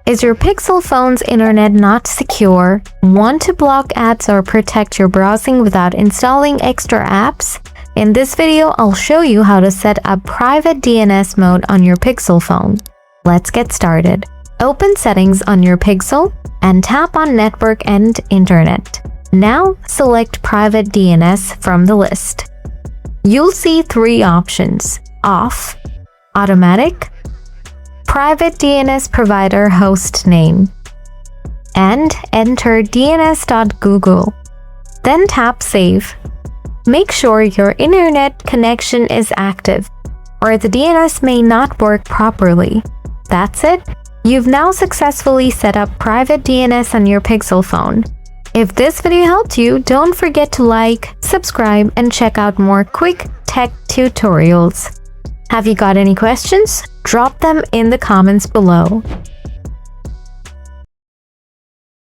Is your Pixel phone's internet not secure? Want to block ads or protect your browsing without installing extra apps? In this video, I'll show you how to set up private DNS mode on your Pixel phone. Let's get started. Open Settings on your Pixel and tap on Network and Internet. Now select Private DNS from the list. You'll see three options: Off, Automatic, Private DNS Provider Host Name, and enter dns.google. Then tap Save. Make sure your internet connection is active, or the DNS may not work properly. That's it. You've now successfully set up private DNS on your Pixel phone. If this video helped you, don't forget to like, subscribe, and check out more quick tech tutorials. Have you got any questions? Drop them in the comments below.